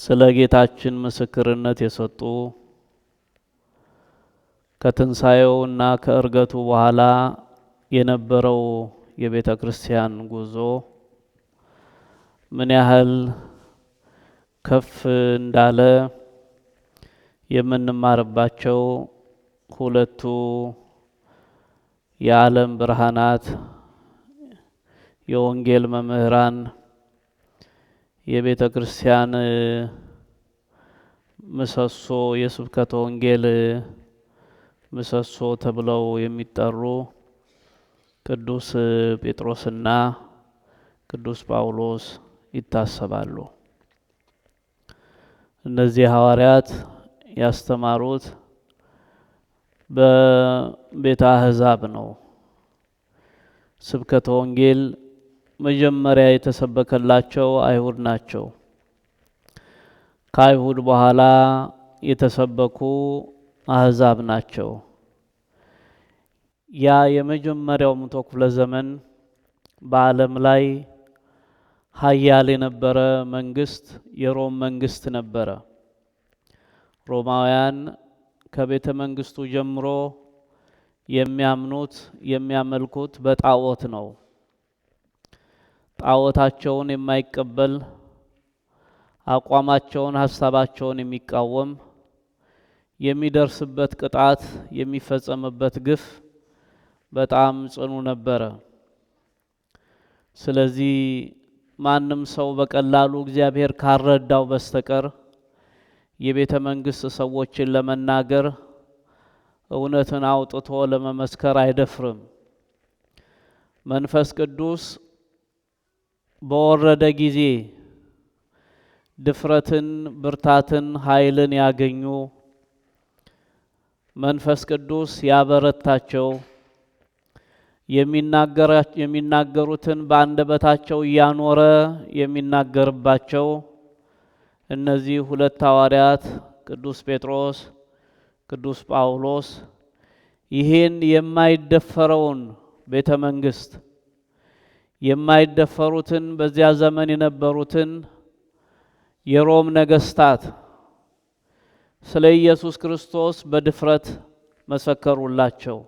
ስለ ጌታችን ምስክርነት የሰጡ ከትንሣኤውና ከእርገቱ በኋላ የነበረው የቤተ ክርስቲያን ጉዞ ምን ያህል ከፍ እንዳለ የምንማርባቸው ሁለቱ የዓለም ብርሃናት የወንጌል መምህራን የቤተ ክርስቲያን ምሰሶ የስብከተ ወንጌል ምሰሶ ተብለው የሚጠሩ ቅዱስ ጴጥሮስና ቅዱስ ጳውሎስ ይታሰባሉ። እነዚህ ሐዋርያት ያስተማሩት በቤተ አሕዛብ ነው። ስብከተ ወንጌል መጀመሪያ የተሰበከላቸው አይሁድ ናቸው። ከአይሁድ በኋላ የተሰበኩ አሕዛብ ናቸው። ያ የመጀመሪያው መቶ ክፍለ ዘመን በዓለም ላይ ኃያል የነበረ መንግስት የሮም መንግስት ነበረ። ሮማውያን ከቤተ መንግስቱ ጀምሮ የሚያምኑት የሚያመልኩት በጣዖት ነው። ጣዖታቸውን የማይቀበል አቋማቸውን ሐሳባቸውን የሚቃወም የሚደርስበት ቅጣት የሚፈጸምበት ግፍ በጣም ጽኑ ነበረ። ስለዚህ ማንም ሰው በቀላሉ እግዚአብሔር ካረዳው በስተቀር የቤተ መንግስት ሰዎችን ለመናገር እውነትን አውጥቶ ለመመስከር አይደፍርም። መንፈስ ቅዱስ በወረደ ጊዜ ድፍረትን፣ ብርታትን፣ ኃይልን ያገኙ መንፈስ ቅዱስ ያበረታቸው የሚናገሩትን በአንደበታቸው እያኖረ የሚናገርባቸው እነዚህ ሁለት ሐዋርያት ቅዱስ ጴጥሮስ፣ ቅዱስ ጳውሎስ ይህን የማይደፈረውን ቤተ መንግስት የማይደፈሩትን በዚያ ዘመን የነበሩትን የሮም ነገስታት ስለ ኢየሱስ ክርስቶስ በድፍረት መሰከሩላቸው።